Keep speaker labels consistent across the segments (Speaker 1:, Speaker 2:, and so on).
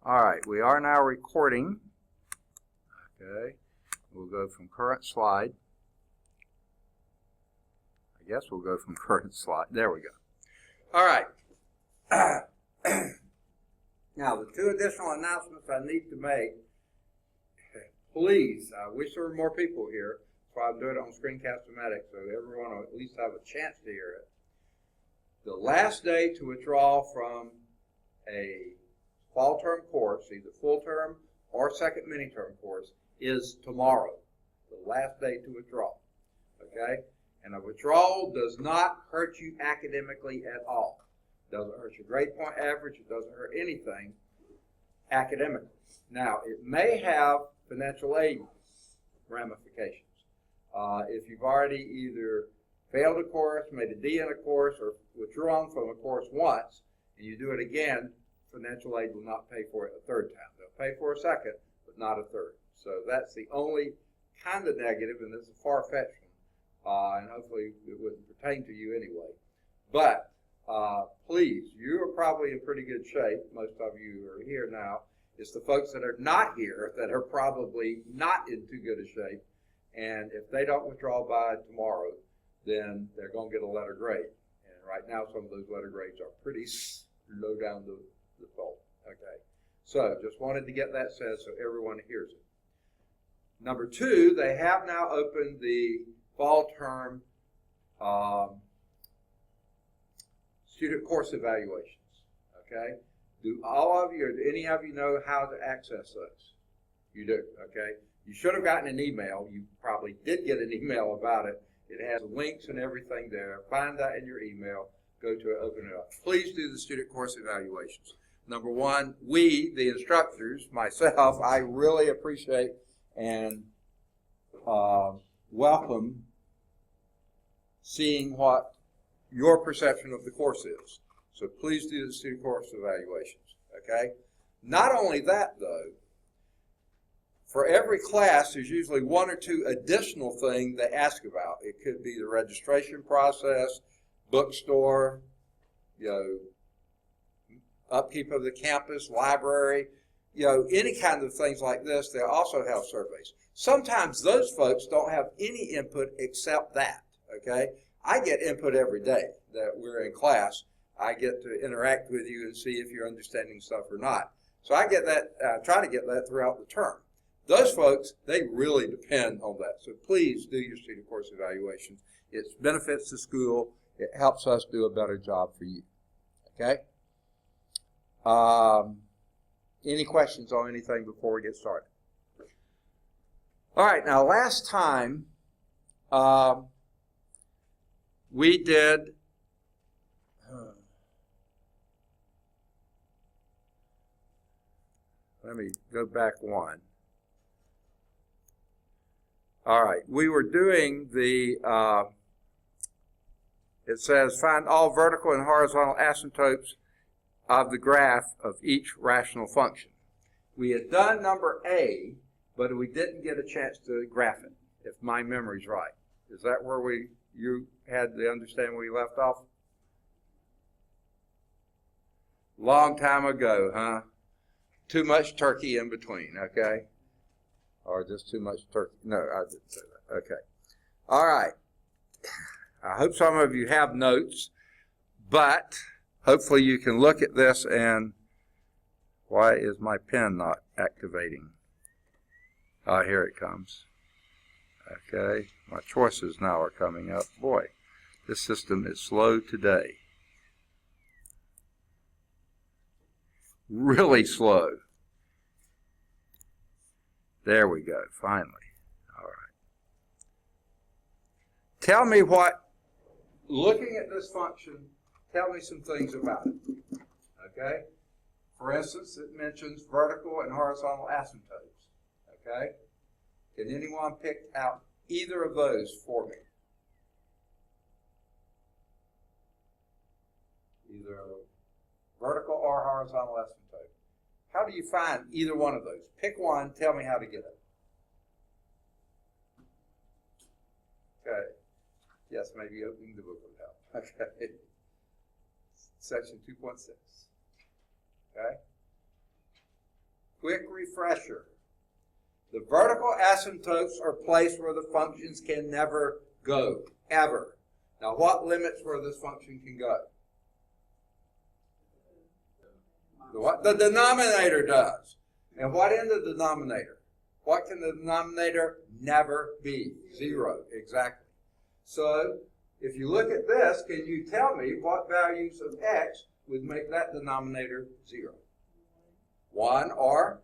Speaker 1: All right, we are now recording. Okay, we'll go from current slide. I guess we'll go from current slide. There we go. All right. Now, the two additional announcements I need to make. Please, I wish there were more people here. That's why I'm doing it on Screencast-O-Matic, so everyone will at least have a chance to hear it. The last day to withdraw from a fall term course, either full term or second mini-term course, is tomorrow. The last day to withdraw. Okay? And a withdrawal does not hurt you academically at all. It doesn't hurt your grade point average. It doesn't hurt anything academically. Now, it may have financial aid ramifications. If you've already either failed a course, made a D in a course, or withdrawn from a course once, and you do it again, financial aid will not pay for it a third time. They'll pay for a second, but not a third. So that's the only kind of negative, and it's a far-fetched one, and hopefully it wouldn't pertain to you anyway. But please, you are probably in pretty good shape. Most of you are here now. It's the folks that are not here that are probably not in too good a shape, and if they don't withdraw by tomorrow, then they're going to get a letter grade. And right now, some of those letter grades are pretty low down the fold. Okay, so just wanted to get that said so everyone hears it. Number two, they have now opened the fall term student course evaluations. Okay, do all of you or do any of you know how to access those? You do. Okay, you should have gotten an email. You probably did get an email about it. It has links and everything there. Find that in your email. Go to it, open it up. Please do the student course evaluations. Number one, we, the instructors, myself, I really appreciate and welcome seeing what your perception of the course is. So please do the student course evaluations, okay? Not only that, though, for every class, there's usually one or two additional things they ask about. It could be the registration process, bookstore, upkeep of the campus, library, any kind of things like this. They also have surveys. Sometimes those folks don't have any input except that, okay? I get input every day that we're in class. I get to interact with you and see if you're understanding stuff or not. So I get that, try to get that throughout the term. Those folks, they really depend on that. So please do your student course evaluations. It benefits the school. It helps us do a better job for you. Okay? Any questions on anything before we get started? All right, now last time we did let me go back one. All right, we were doing the, it says find all vertical and horizontal asymptotes of the graph of each rational function. We had done number A, but we didn't get a chance to graph it, if my memory's right. Is that where you had to understand where you left off? Long time ago, huh? Too much turkey in between, okay? Or just too much turkey. No, I didn't say that. Okay. All right. I hope some of you have notes, but hopefully you can look at this and why is my pen not activating? Here it comes. Okay. My choices now are coming up. Boy, this system is slow today. Really slow. There we go, finally. All right. Tell me looking at this function, tell me some things about it. Okay? For instance, it mentions vertical and horizontal asymptotes. Okay? Can anyone pick out either of those for me? Either vertical or horizontal asymptote. How do you find either one of those? Pick one, tell me how to get it. Okay. Yes, maybe opening the book would help. Okay. Section 2.6. Okay. quick refresher. The vertical asymptotes are placed where the functions can never go, ever. Now, what limits where this function can go? What the denominator does. And what in the denominator? What can the denominator never be? 0, exactly. So, if you look at this, can you tell me what values of x would make that denominator 0? 1 or?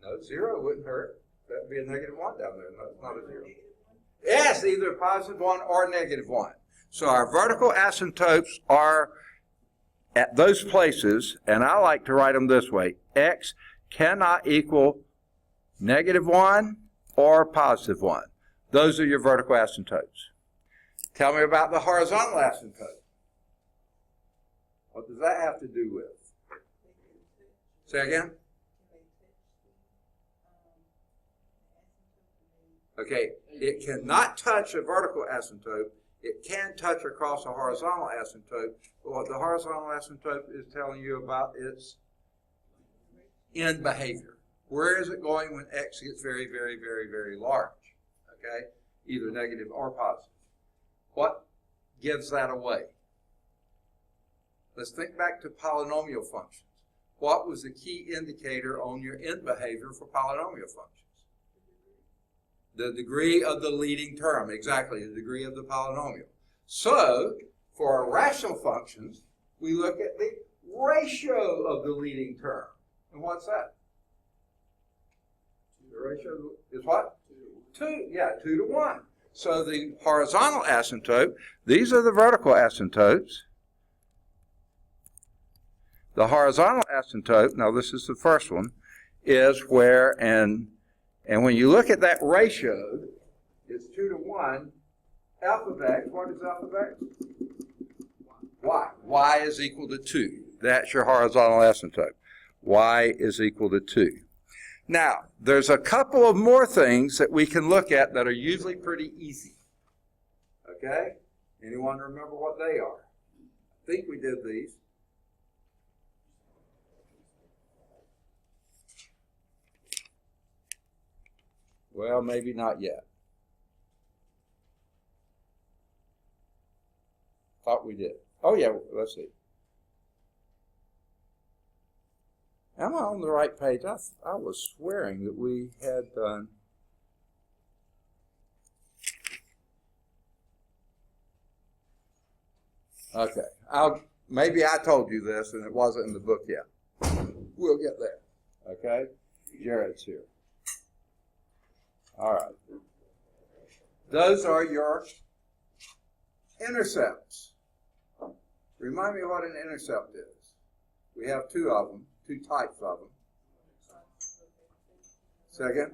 Speaker 1: No, 0 wouldn't hurt. That would be a negative 1 down there. No, it's not a 0. Yes, either a positive 1 or negative 1. So our vertical asymptotes are at those places, and I like to write them this way. X cannot equal negative 1 or positive 1. Those are your vertical asymptotes. Tell me about the horizontal asymptote. What does that have to do with? Say again? Okay, it cannot touch a vertical asymptote. It can touch across a horizontal asymptote. But what the horizontal asymptote is telling you about its end behavior. Where is it going when x gets very, very, very, very large? Okay, either negative or positive. What gives that away? Let's think back to polynomial functions. What was the key indicator on your end behavior for polynomial functions? The degree of the leading term, exactly, the degree of the polynomial. So, for our rational functions, we look at the ratio of the leading term. And what's that? The ratio is what? 2. Yeah, 2 to 1. So the horizontal asymptote, these are the vertical asymptotes. The horizontal asymptote, now this is the first one, is where, and when you look at that ratio, it's 2 to 1. Alpha of x, what is alpha of x? Y. Y is equal to 2. That's your horizontal asymptote. Y is equal to 2. Now, there's a couple of more things that we can look at that are usually pretty easy. Okay? Anyone remember what they are? I think we did these. Well, maybe not yet. Thought we did. Oh, yeah, let's see. Am I on the right page? I was swearing that we had done. Okay. Maybe I told you this and it wasn't in the book yet. We'll get there. Okay? Jared's here. All right. Those are your intercepts. Remind me what an intercept is. We have 2 of them. 2 types of them. Second?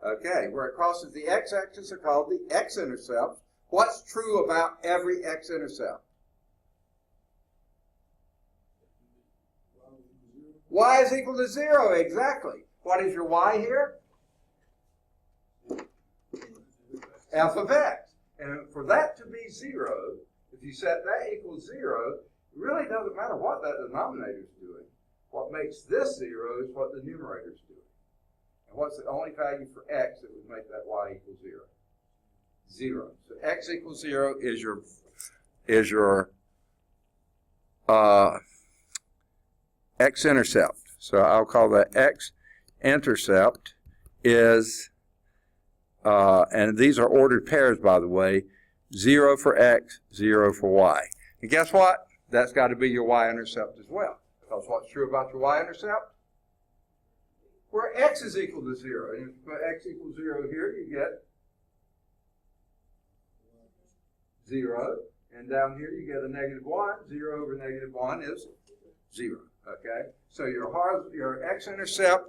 Speaker 1: Okay, where it crosses the x-axis are called the x-intercepts. What's true about every x-intercept? Y is equal to 0, exactly. What is your y here? F of x. And for that to be 0, if you set that equals 0, it really doesn't matter what that denominator is doing. What makes this 0 is what the numerator is doing. And what's the only value for x that would make that y equal 0? 0. So x equals 0 is your x-intercept. So I'll call that x-intercept is, and these are ordered pairs, by the way, 0 for x, 0 for y. And guess what? That's got to be your y-intercept as well. Because what's true about your y-intercept? Where x is equal to 0. And if you put x equals 0 here, you get 0. And down here, you get a negative 1. 0 over negative 1 is 0. Okay? So your x-intercept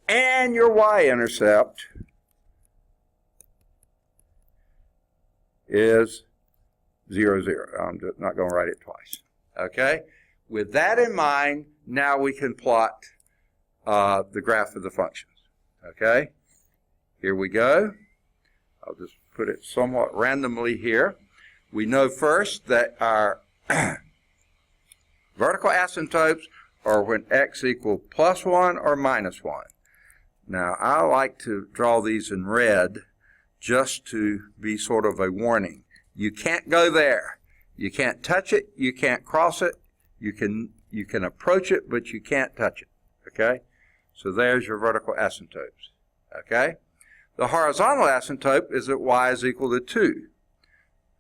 Speaker 1: and your y-intercept is 0, 0. I'm just not going to write it twice. Okay? With that in mind, now we can plot the graph of the functions. Okay? Here we go. I'll just put it somewhat randomly here. we know first that our vertical asymptotes are when x equals +1 or -1. Now, I like to draw these in red just to be sort of a warning. You can't go there. You can't touch it. You can't cross it. You can approach it, but you can't touch it. Okay? So there's your vertical asymptotes. Okay? The horizontal asymptote is at y is equal to 2.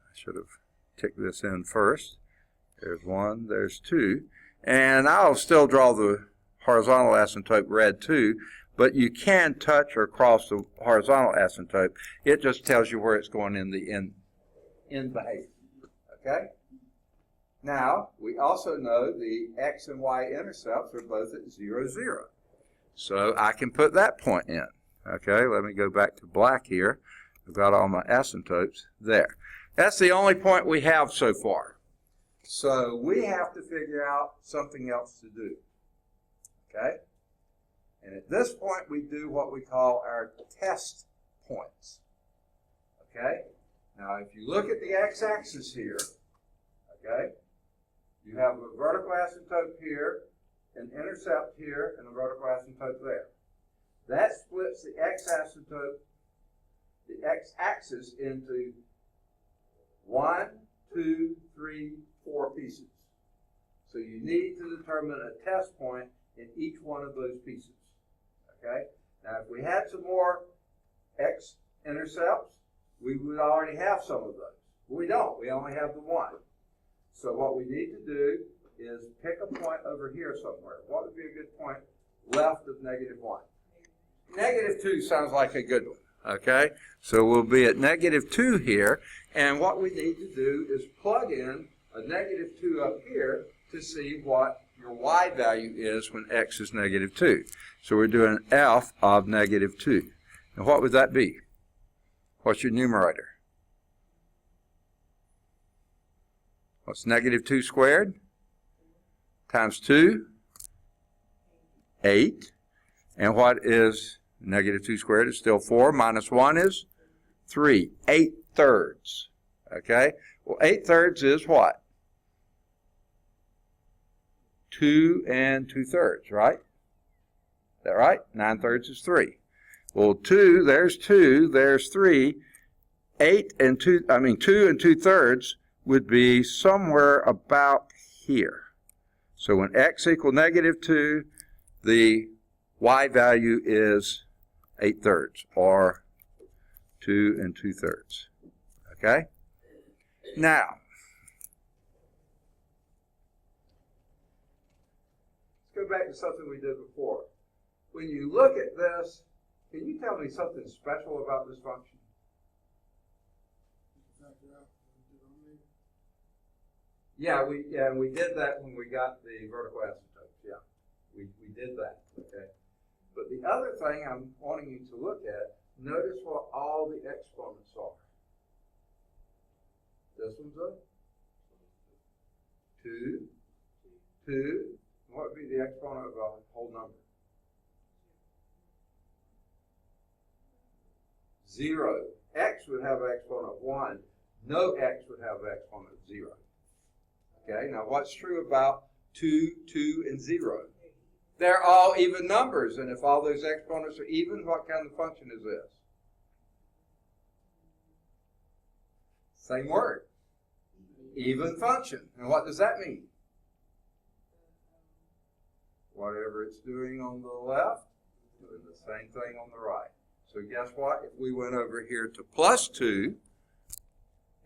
Speaker 1: I should have ticked this in first. There's 1, there's 2. And I'll still draw the horizontal asymptote red too, but you can touch or cross the horizontal asymptote. It just tells you where it's going in the end behavior. Okay? Now, we also know the x and y intercepts are both at 0, 0. So I can put that point in. Okay, let me go back to black here. I've got all my asymptotes there. That's the only point we have so far. So we have to figure out something else to do. Okay? And at this point, we do what we call our test points. Okay? Now, if you look at the x-axis here, okay, you have a vertical asymptote here, an intercept here, and a vertical asymptote there. That splits the x-asymptote, the x-axis into 1, 2, 3, 4 pieces. So you need to determine a test point in each one of those pieces. Okay? Now, if we had some more x-intercepts, we would already have some of those. But we don't. We only have the 1. So what we need to do is pick a point over here somewhere. What would be a good point left of -1? -2 sounds like a good one. Okay? So we'll be at -2 here. And what we need to do is plug in a -2 up here to see what your y value is when x is -2. So we're doing f of -2. And what would that be? What's your numerator? What's -2 squared? Times 2? 8. And what is -2 squared? Is still 4. Minus 1 is 3. 8/3. Okay? Well, 8/3 is what? 2 2/3, right? Is that right? 9/3 is 3. Well, 2, there's 3. 2 2/3 would be somewhere about here. So when x equals -2, the y value is 8/3, or 2 2/3. Okay? Now, let's go back to something we did before. When you look at this, can you tell me something special about this function? Yeah, we did that when we got the vertical asymptotes. Yeah, we did that. Okay. But the other thing I'm wanting you to look at, notice what all the exponents are. This one's a 2, 2. What would be the exponent of a whole number? 0. X would have an exponent of 1. No x would have an exponent of 0. Okay, now what's true about 2, 2, and 0? They're all even numbers, and if all those exponents are even, what kind of function is this? Same word. Even function. And what does that mean? Whatever it's doing on the left, doing the same thing on the right. So guess what? If we went over here to +2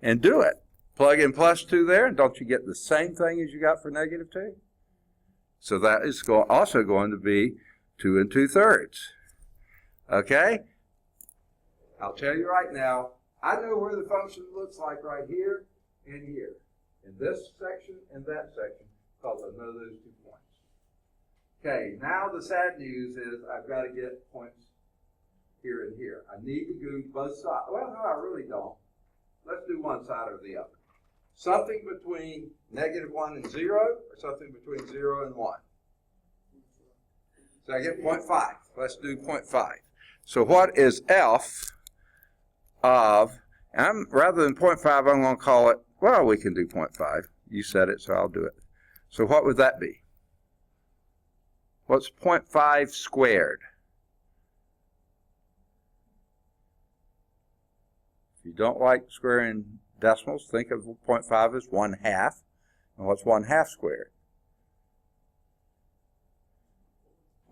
Speaker 1: and do it, plug in +2 there, and don't you get the same thing as you got for -2? So that is also going to be 2 2/3. Okay? I'll tell you right now, I know where the function looks like right here and here. In this section and that section, because I know those 2 points. Okay, now the sad news is I've got to get points here and here. I need to do both sides. Well, no, I really don't. Let's do one side or the other. Something between -1 and 0, or something between 0 and 1. So I get 0.5. Let's do 0.5. So what is f of, rather than 0.5, I'm going to call it well, we can do 0.5. You said it, so I'll do it. So what would that be? What's 0.5 squared? If you don't like squaring decimals, think of 0.5 as 1/2. And what's 1/2 squared?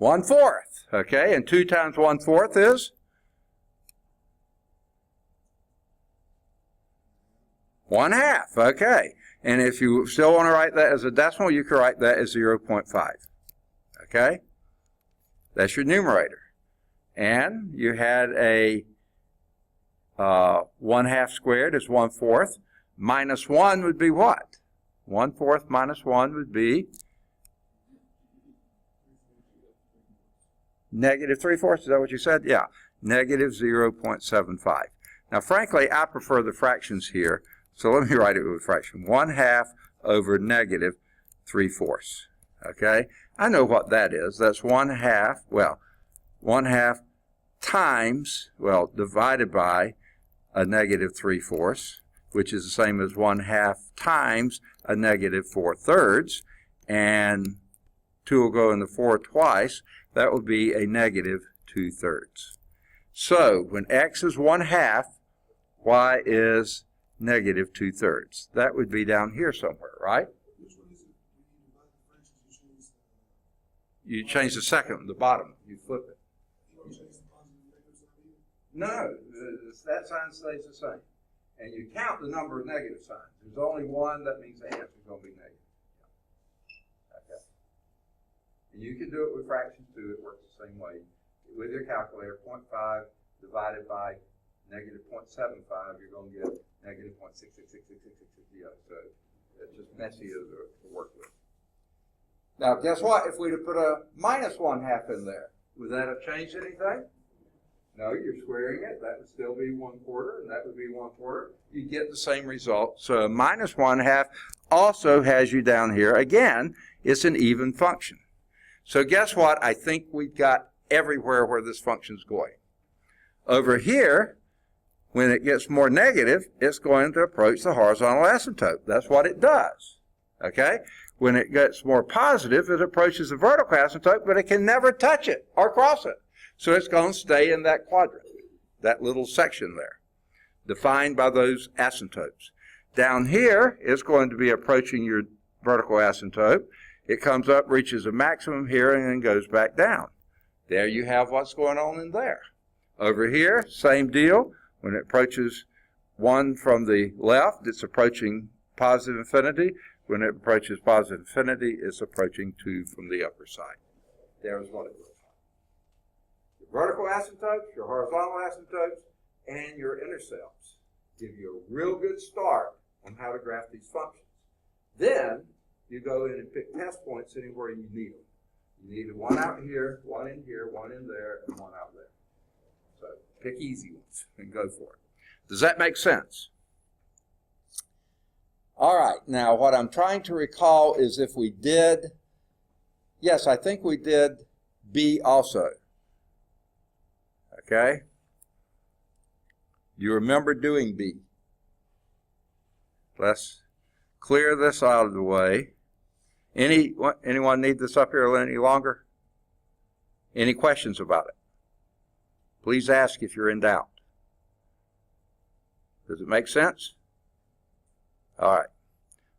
Speaker 1: 1/4. Okay, and 2 times 1/4 is? 1/2. Okay, and if you still want to write that as a decimal, you can write that as 0.5. Okay, that's your numerator. And you had a 1/2 squared is 1/4. Minus 1 would be what? 1/4 minus 1 would be negative 3/4. Is that what you said? Yeah, negative 0.75. Now, frankly, I prefer the fractions here, so let me write it with a fraction. 1/2 over negative 3/4. Okay, I know what that is. That's 1/2, well, 1/2 times, well, divided by a negative 3/4, which is the same as 1/2 times a negative 4/3, and 2 will go in the 4 twice. That would be a negative 2/3. So when x is 1/2, y is negative 2/3. That would be down here somewhere, right? You change the second one, the bottom. You flip it. No, that sign stays the same. And you count the number of negative signs. There's only one, that means the answer is going to be negative. Okay. And you can do it with fractions too. It works the same way. With your calculator, 0.5 divided by negative 0.75, you're going to get negative 0.666666. So it's just messy to work with. Now, guess what? If we'd have put a minus 1/2 in there, would that have changed anything? No, you're squaring it. That would still be 1/4, and that would be 1/4. You get the same result. So minus 1/2 also has you down here. Again, it's an even function. So guess what? I think we've got everywhere where this function's going. Over here, when it gets more negative, it's going to approach the horizontal asymptote. That's what it does. Okay? When it gets more positive, it approaches the vertical asymptote, but it can never touch it or cross it. So it's going to stay in that quadrant, that little section there, defined by those asymptotes. Down here, it's going to be approaching your vertical asymptote. It comes up, reaches a maximum here, and then goes back down. There you have what's going on in there. Over here, same deal. When it approaches 1 from the left, it's approaching positive infinity. When it approaches positive infinity, it's approaching 2 from the upper side. There's what it looks like. Your vertical asymptotes, your horizontal asymptotes, and your intercepts give you a real good start on how to graph these functions. Then you go in and pick test points anywhere you need them. You need one out here, one in here, one in there, and one out there. So pick easy ones and go for it. Does that make sense? All right, now what I'm trying to recall is if we did, yes, I think we did B also. Okay? You remember doing B. Let's clear this out of the way. Anyone need this up here any longer? Any questions about it? Please ask if you're in doubt. Does it make sense? All right.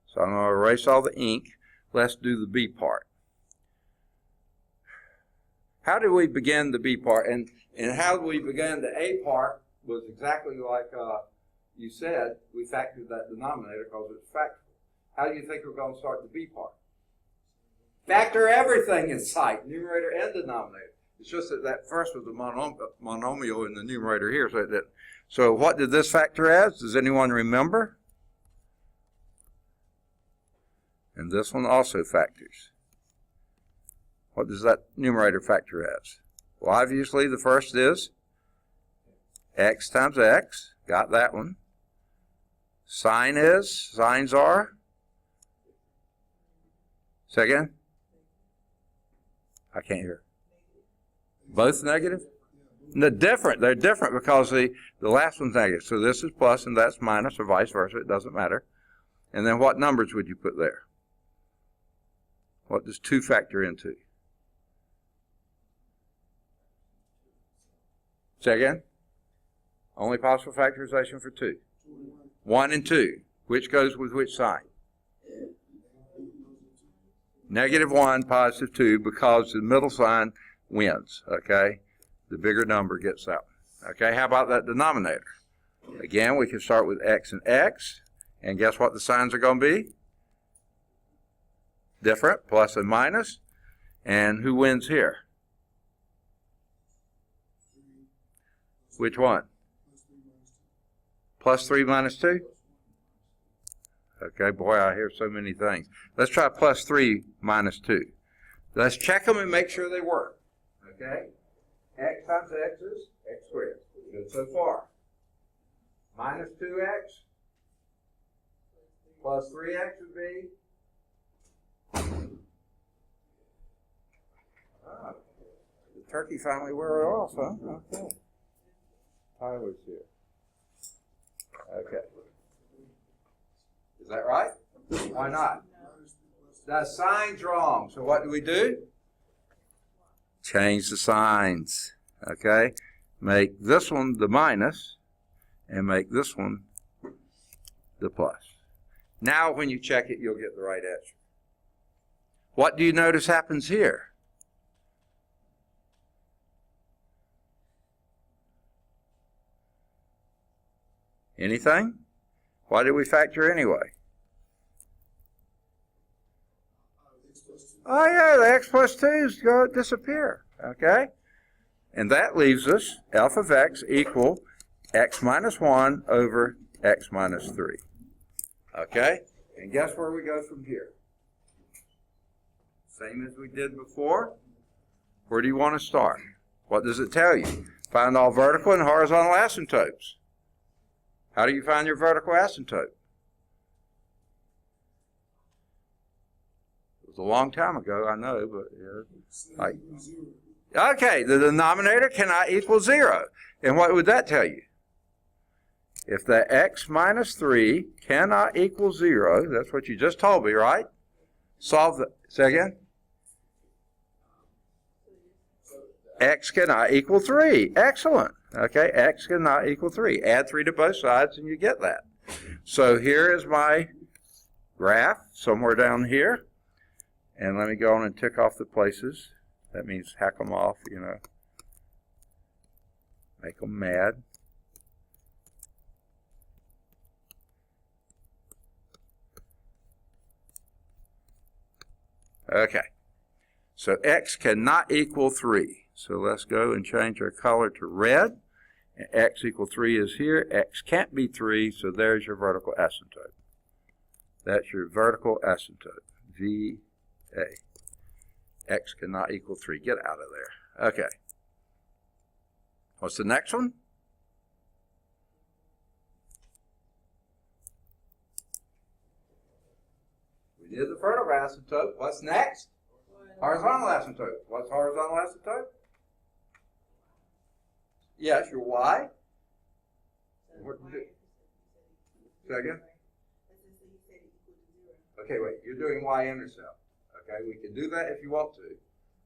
Speaker 1: So I'm going to erase all the ink. Let's do the B part. How did we begin the B part? And how we began the A part was exactly like you said. We factored that denominator because it's factorable. How do you think we're going to start the B part? Factor everything in sight, numerator and denominator. It's just that first was a monomial in the numerator here. So what did this factor as? Does anyone remember? And this one also factors. What does that numerator factor as? Well, obviously the first is x times x. Got that one. Signs are? Say again? I can't hear. Both negative? No, different. They're different because the last one's negative. So this is plus and that's minus or vice versa. It doesn't matter. And then what numbers would you put there? What does 2 factor into? Say again? Only possible factorization for 2. 1 and 2. Which goes with which sign? -1, +2, because the middle sign wins, okay? The bigger number gets that one. Okay, how about that denominator? Again, we can start with x and x, and guess what the signs are going to be? Different, plus and minus. And who wins here? Which one? +3 minus 2? Okay, boy, I hear so many things. Let's try +3 minus 2. Let's check them and make sure they work. Okay? X times x is x squared. Good so far. Minus 2x plus 3x would be. The turkey finally wore it off, huh? Okay. Tyler's here. Okay. Is that right? Why not? The sign's wrong. So what do? Change the signs. Okay? Make this one the minus and make this one the plus. Now when you check it, you'll get the right answer. What do you notice happens here? Anything? Why did we factor anyway? Oh yeah, the x plus 2's going to disappear, okay? And that leaves us f of x equal x minus 1 over x minus 3. Okay? And guess where we go from here? Same as we did before. Where do you want to start? What does it tell you? Find all vertical and horizontal asymptotes. How do you find your vertical asymptote? It was a long time ago, I know, but okay, the denominator cannot equal 0. And what would that tell you? If the x minus 3 cannot equal 0, that's what you just told me, right? Solve the, say again? X cannot equal 3. Excellent. Okay, x cannot equal 3. Add 3 to both sides and you get that. So here is my graph, somewhere down here. And let me go on and tick off the places. That means hack them off, you know. Make them mad. Okay. So x cannot equal 3. So let's go and change our color to red. And x equal 3 is here. X can't be 3, so there's your vertical asymptote. That's your vertical asymptote. VA. X cannot equal 3. Get out of there. Okay. What's the next one? We did the vertical asymptote. What's next? Horizontal asymptote. What's horizontal asymptote? Yes, your y. What do you do? Say again? Okay, wait. You're doing y-intercept. Okay, we can do that if you want to,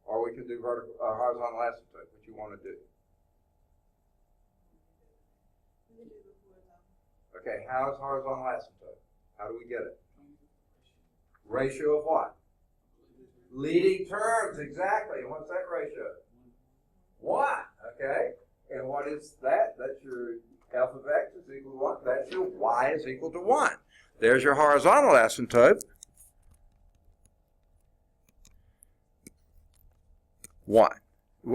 Speaker 1: or we can do vertical horizontal asymptote. What you want to do? Okay, how is horizontal asymptote? How do we get it? Ratio of what? Leading terms, exactly. And what's that ratio? 1. Okay. And what is that? That's your f of x is equal to 1. That's your y is equal to 1. There's your horizontal asymptote. 1.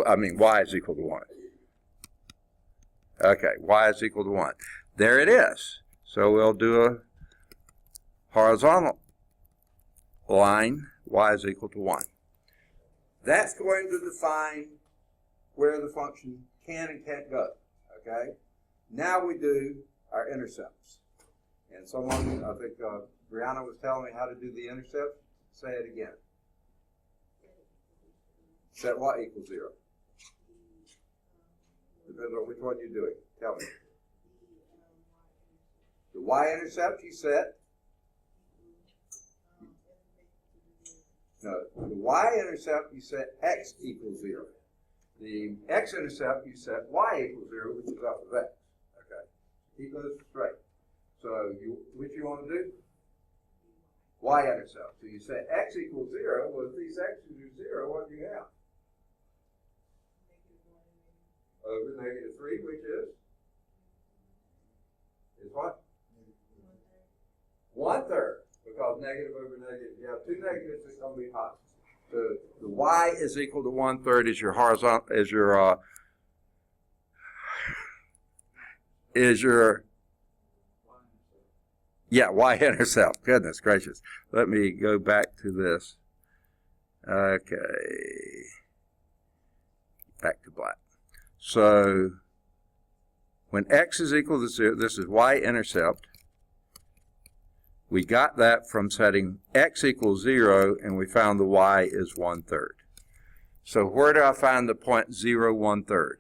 Speaker 1: I mean, y is equal to 1. Okay, y is equal to 1. There it is. So we'll do a horizontal line, y is equal to 1. That's going to define where the function can and can't go. Okay? Now we do our intercepts. And someone, I think Brianna was telling me how to do the intercept. Say it again. Set what equals 0? Depends on which one you're doing. Tell me. The y-intercept you set No, the y-intercept, you set x equals 0. The x-intercept, you set y equals 0, which is f of x. Okay, keep those straight. So which you want to do? Y-intercept. So you set x equals 0. Well, if these x's are 0, what do you have? Over -3, which is what? 1/3. Because negative over negative, you have two negatives, it's going to be positive. So the y is equal to 1/3 is your horizontal, y-intercept. Goodness gracious. Let me go back to this. Okay. Back to black. So when x is equal to 0, this is y-intercept. We got that from setting x equals 0, and we found the y is 1/3. So where do I find the point 0, 1/3?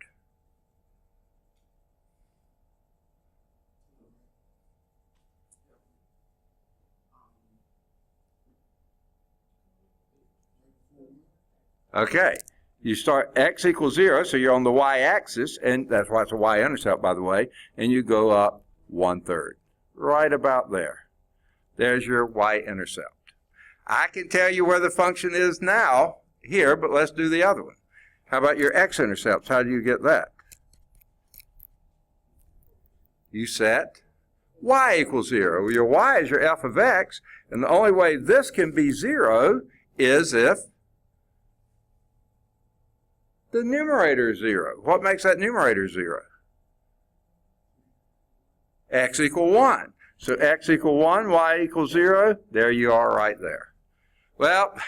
Speaker 1: Okay, you start x equals 0, so you're on the y-axis, and that's why it's a y-intercept, by the way, and you go up 1/3, right about there. There's your y-intercept. I can tell you where the function is now here, but let's do the other one. How about your x-intercepts? How do you get that? You set y equals 0. Your y is your f of x, and the only way this can be 0 is if the numerator is 0. What makes that numerator 0? X equal 1. So x equal 1, y equals 0, there you are right there. Well,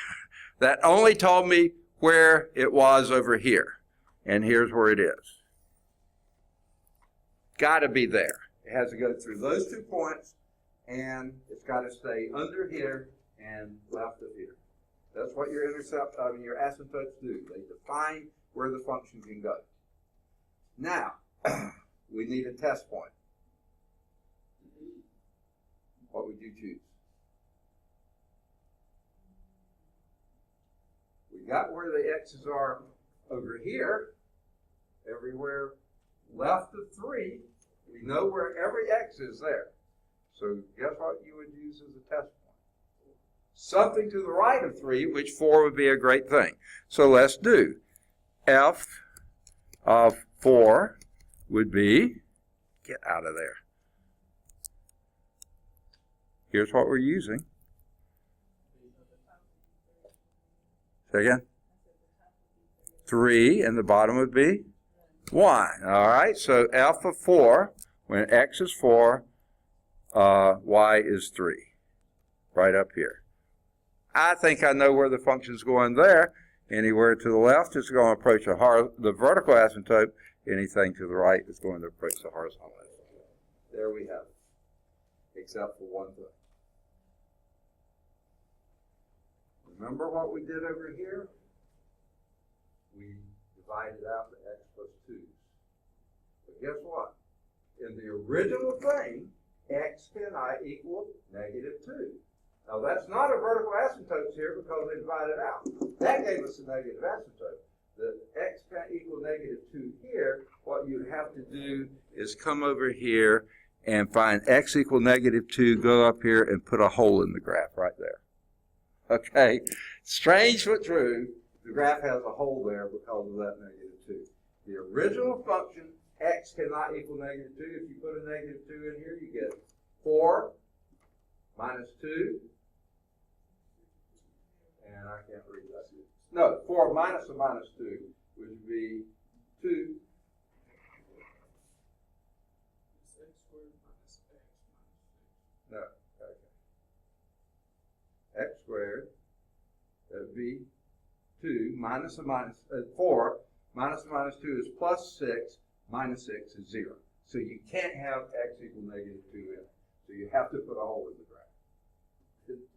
Speaker 1: that only told me where it was over here. And here's where it is. Got to be there. It has to go through those 2 points, and it's got to stay under here and left of here. That's what your your asymptotes do. They define where the function can go. Now, we need a test point. What would you choose? We got where the x's are over here. Everywhere left of 3, we know where every x is there. So guess what you would use as a test point? Something to the right of 3, which 4 would be a great thing. So let's do. F of 4 would be, get out of there. Here's what we're using. Say again? 3, and the bottom would be 1. All right, so f of 4, when x is 4, y is 3. Right up here. I think I know where the function's going there. Anywhere to the left is going to approach the vertical asymptote. Anything to the right is going to approach the horizontal asymptote. There we have it, except for one thing. Remember what we did over here? We divided out the x plus 2's. But guess what? In the original thing, x cannot equal -2. Now that's not a vertical asymptote here because they divided out. That gave us a negative asymptote. The x can't equal -2 here. What you have to do is come over here and find x equal -2, go up here and put a hole in the graph right there. Okay, strange but true, the graph has a hole there because of that -2. The original function, x cannot equal -2. If you put a -2 in here, you get 4 minus 2, and I can't read that. No, 4 minus a minus 2 would be 2. No, okay. X squared, that would be 2 minus a minus 4 minus a minus 2 is plus 6, minus 6 is 0. So you can't have x equal -2 in it. So you have to put a hole in the graph.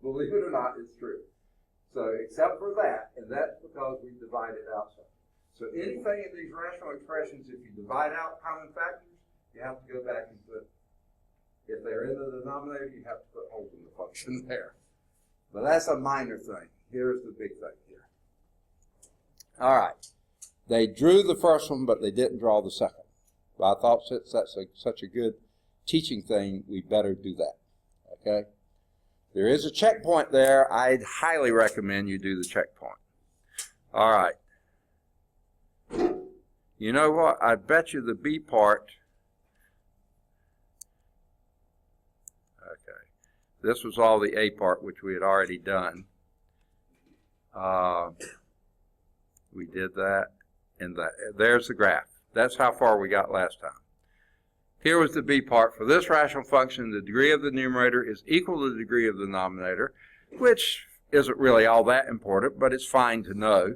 Speaker 1: Believe it or not, it's true. So except for that, and that's because we divided out something. So anything in these rational expressions, if you divide out common factors, you have to go back and put, if they're in the denominator, you have to put holes in the function there. But that's a minor thing. Here's the big thing here. All right. They drew the first one, but they didn't draw the second. But I thought since that's such a good teaching thing, we better do that. Okay? There is a checkpoint there. I'd highly recommend you do the checkpoint. All right. You know what? I bet you the B part. Okay. This was all the A part, which we had already done. We did that. And there's the graph. That's how far we got last time. Here was the B part. For this rational function, the degree of the numerator is equal to the degree of the denominator, which isn't really all that important, but it's fine to know.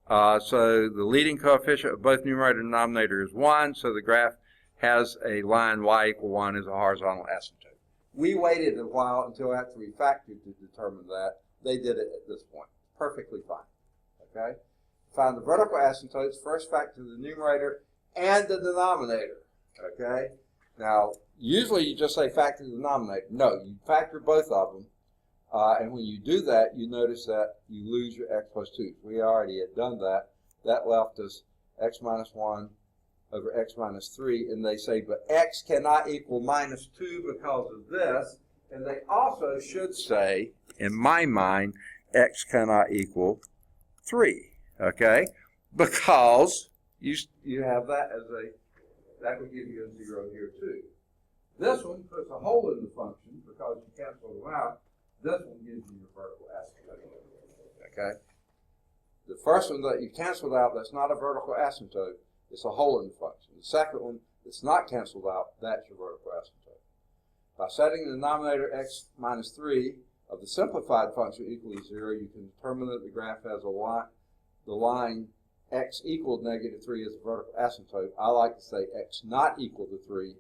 Speaker 1: So the leading coefficient of both numerator and denominator is 1, so the graph has a line y equal 1 as a horizontal asymptote. We waited a while until after we factored to determine that. They did it at this point. Perfectly fine. Okay? Find the vertical asymptotes, first factor the numerator and the denominator. Okay? Now, usually you just say factor the denominator. No, you factor both of them. And when you do that, you notice that you lose your x plus 2. We already had done that. That left us x minus 1 over x minus 3. And they say, but x cannot equal minus 2 because of this. And they also should say, in my mind, x cannot equal 3. Okay? Because you have that as that would give you a 0 here too. This one puts a hole in the function because you cancel them out. This one gives you your vertical asymptote. Okay? The first one that you canceled out, that's not a vertical asymptote, it's a hole in the function. The second one that's not canceled out, that's your vertical asymptote. By setting the denominator x minus 3 of the simplified function equal to 0, you can determine that the graph has a line, the line x equal negative 3 is a vertical asymptote. I like to say x not equal to 3,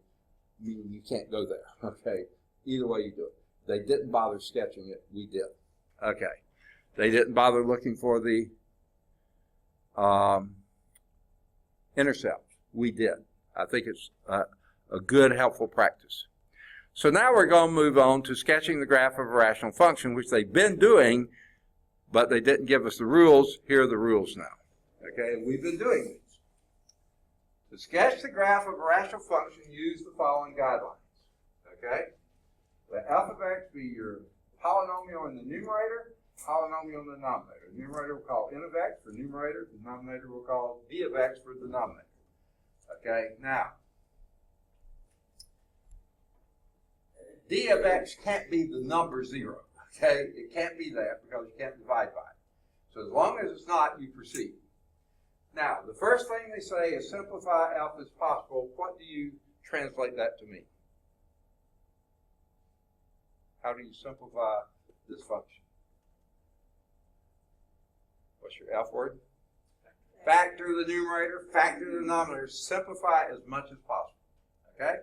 Speaker 1: meaning you can't go there. Okay? Either way you do it. They didn't bother sketching it. We did. Okay. They didn't bother looking for the intercept. We did. I think it's a good, helpful practice. So now we're going to move on to sketching the graph of a rational function, which they've been doing, but they didn't give us the rules. Here are the rules now. Okay, we've been doing these. To sketch the graph of a rational function, use the following guidelines. Okay? Let f of x be your polynomial in the numerator, polynomial in the denominator. The numerator we'll call n of x for numerator. The denominator we'll call d of x for denominator. Okay, now, d of x can't be the number 0. Okay, it can't be that because you can't divide by it. So as long as it's not, you proceed. Now, the first thing they say is simplify f as possible. What do you translate that to mean? How do you simplify this function? What's your F word? Factor the numerator, factor the denominator. Simplify as much as possible. Okay?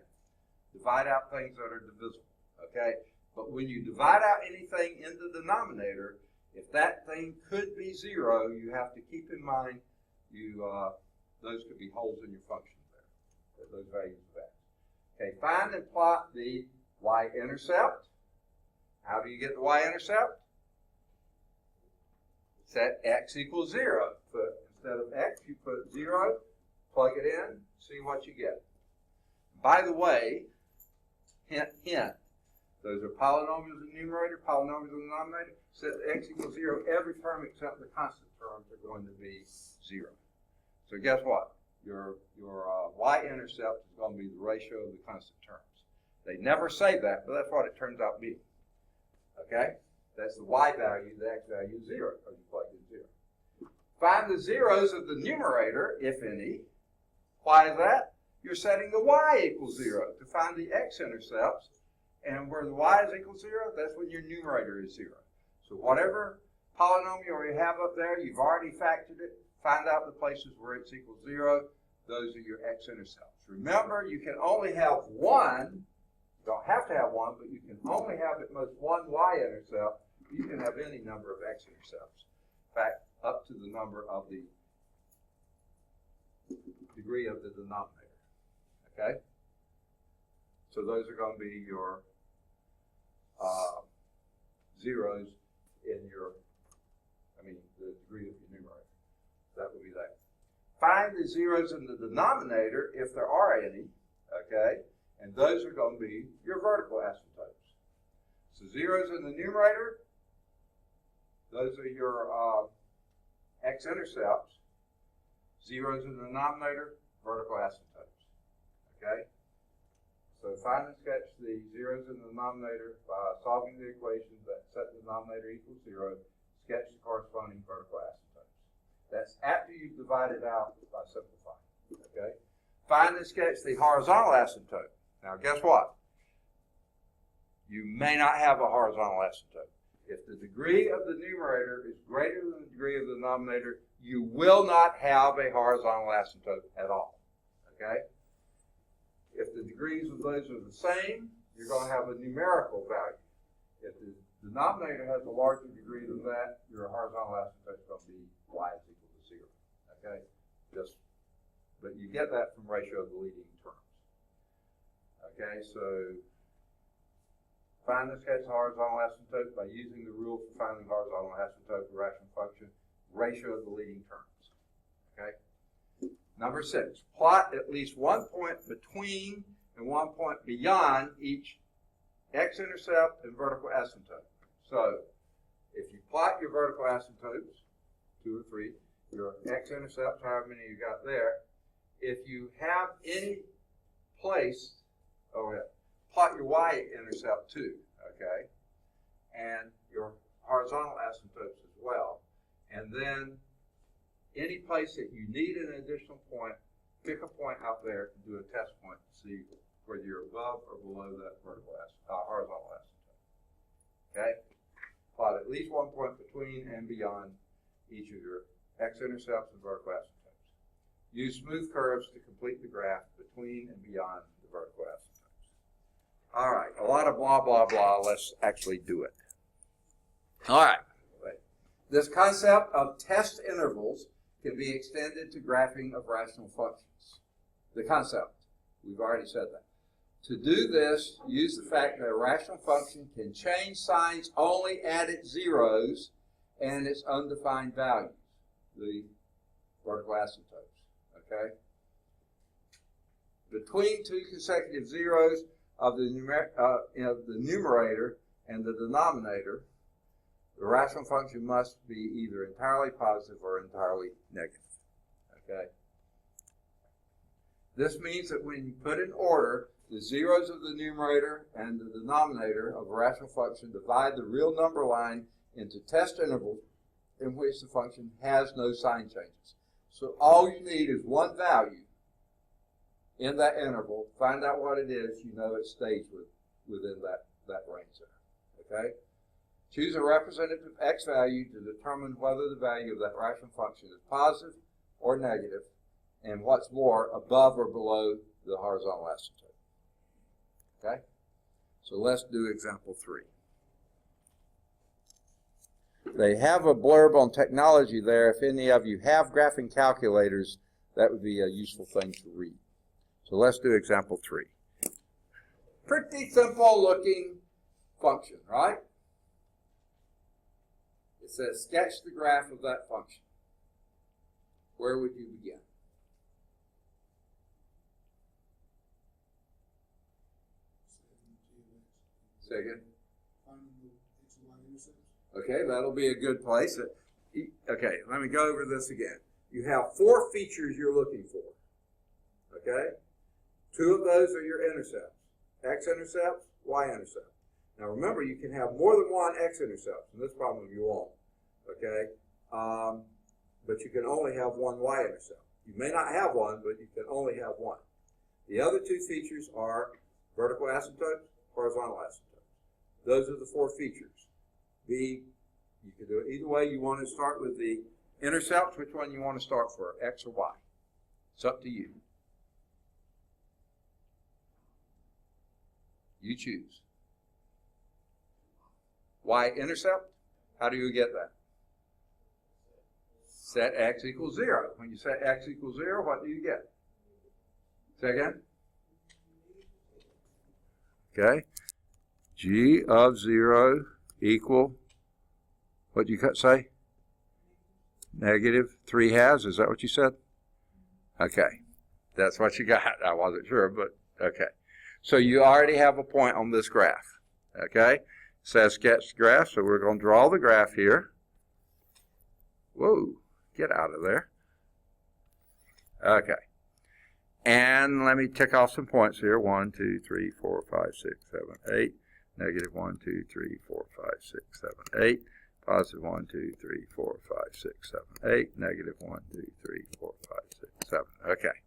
Speaker 1: Divide out things that are divisible. Okay? But when you divide out anything in the denominator, if that thing could be 0, you have to keep in mind those could be holes in your function there. Those values of x. Okay, find and plot the y-intercept. How do you get the y-intercept? Set x equals 0. Instead of x, you put 0, plug it in, see what you get. By the way, hint, hint, those are polynomials in the numerator, polynomials in the denominator. Set x equals 0. Every term except the constant terms are going to be 0. So guess what? Your y-intercept is going to be the ratio of the constant terms. They never say that, but that's what it turns out being. Okay? That's the y value, the x value is 0, because you plugged in 0. Find the zeros of the numerator, if any. Why is that? You're setting the y equals 0 to find the x-intercepts, and where the y is equal to 0, that's when your numerator is 0. So whatever polynomial you have up there, you've already factored it. Find out the places where it's equal to 0. Those are your x-intercepts. Remember, you can only have one. You don't have to have one, but you can only have at most one y-intercept. You can have any number of x-intercepts. In fact, up to the number of the degree of the denominator. Okay? So those are going to be your zeros in your, the degree of your numerator. That would be that. Find the zeros in the denominator, if there are any, okay? And those are going to be your vertical asymptotes. So zeros in the numerator, those are your x-intercepts. Zeros in the denominator, vertical asymptotes, okay? So find and sketch the zeros in the denominator by solving the equation that set the denominator equals 0. Sketch the corresponding vertical asymptotes. That's after you've divided out by simplifying, okay? Find and sketch the horizontal asymptote. Now, guess what? You may not have a horizontal asymptote. If the degree of the numerator is greater than the degree of the denominator, you will not have a horizontal asymptote at all, okay? If the degrees of those are the same, you're going to have a numerical value. If the denominator has a larger degree than that, your horizontal asymptote is going to be y is equal to 0, okay? But you get that from ratio of the leading terms. Okay, so find and sketch the horizontal asymptote by using the rule for finding horizontal asymptote of a rational function, ratio of the leading terms. Okay. Number 6, plot at least one point between and one point beyond each x-intercept and vertical asymptote. So if you plot your vertical asymptotes, 2 or 3, your x-intercepts, however many you got there, if you have any place, plot your y-intercept too, okay, and your horizontal asymptotes as well, and then any place that you need an additional point, pick a point out there and do a test point to see whether you're above or below that horizontal asymptote. Okay? Plot at least one point between and beyond each of your x-intercepts and vertical asymptotes. Use smooth curves to complete the graph between and beyond the vertical asymptotes. All right, a lot of blah, blah, blah. Let's actually do it. All right. This concept of test intervals can be extended to graphing of rational functions. The concept, we've already said that. To do this, use the fact that a rational function can change signs only at its zeros and its undefined values, the vertical asymptotes, okay? Between two consecutive zeros of the numerator and the denominator, the rational function must be either entirely positive or entirely negative, okay? This means that when you put in order the zeros of the numerator and the denominator of a rational function, divide the real number line into test intervals in which the function has no sign changes. So all you need is one value in that interval. Find out what it is. You know it stays within that range there, okay? Choose a representative x value to determine whether the value of that rational function is positive or negative, and what's more, above or below the horizontal asymptote. Okay? So let's do example 3. They have a blurb on technology there. If any of you have graphing calculators, that would be a useful thing to read. So let's do example 3. Pretty simple looking function, right? It says sketch the graph of that function. Where would you begin? Say again? Okay, that'll be a good place. Okay, let me go over this again. You have 4 features you're looking for. Okay? 2 of those are your intercepts. X-intercepts, Y-intercepts. Now remember, you can have more than one x-intercept. In this problem, you won't. Okay? But you can only have one y-intercept. You may not have one, but you can only have one. The other 2 features are vertical asymptotes, horizontal asymptotes. Those are the 4 features. You can do it either way. You want to start with the intercepts. Which one you want to start for, X or Y? It's up to you. You choose. Y-intercept, how do you get that? Set X equals 0. When you set X equals 0, what do you get? Say again? Okay. G of 0 equal What did you say? Negative 3/2, is that what you said? Okay, that's what you got. I wasn't sure, but okay. So you already have a point on this graph, okay? It says sketch graph, so we're going to draw the graph here. Whoa, get out of there. Okay. And let me tick off some points here. 1, 2, 3, 4, 5, 6, 7, 8. Negative 1, 2, 3, 4, 5, 6, 7, 8. Positive 1, 2, 3, 4, 5, 6, 7, 8. Negative 1, 2, 3, 4, 5, 6, 7. Okay.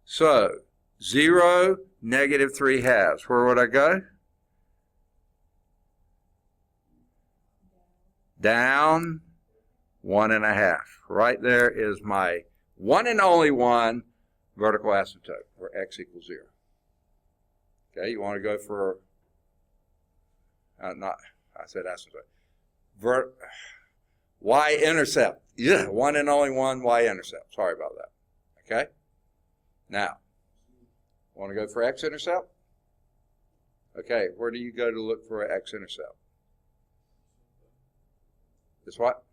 Speaker 1: So, 0, negative 3/2. Where would I go? Down 1.5. Right there is my one and only one vertical asymptote, where x equals 0. Okay, you want to go for, I said asymptote. Y-intercept. Yeah, one and only one y-intercept. Sorry about that. Okay? Now, want to go for x-intercept? Okay, where do you go to look for an x-intercept? It's what?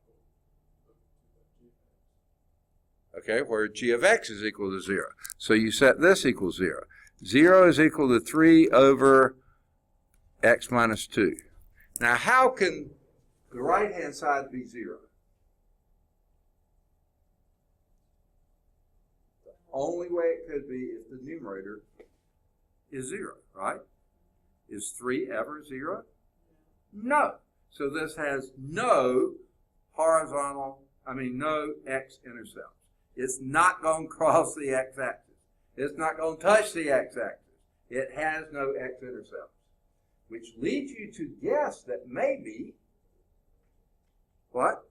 Speaker 1: Okay, where g of x is equal to 0. So you set this equals 0. 0 is equal to 3 over x minus 2. Now, how can the right-hand side be 0? The only way it could be if the numerator is 0, right? Is 3 ever 0? No. So this has no no x-intercept. It's not going to cross the x-axis. It's not going to touch the x-axis. It has no x-intercept, which leads you to guess that maybe, what?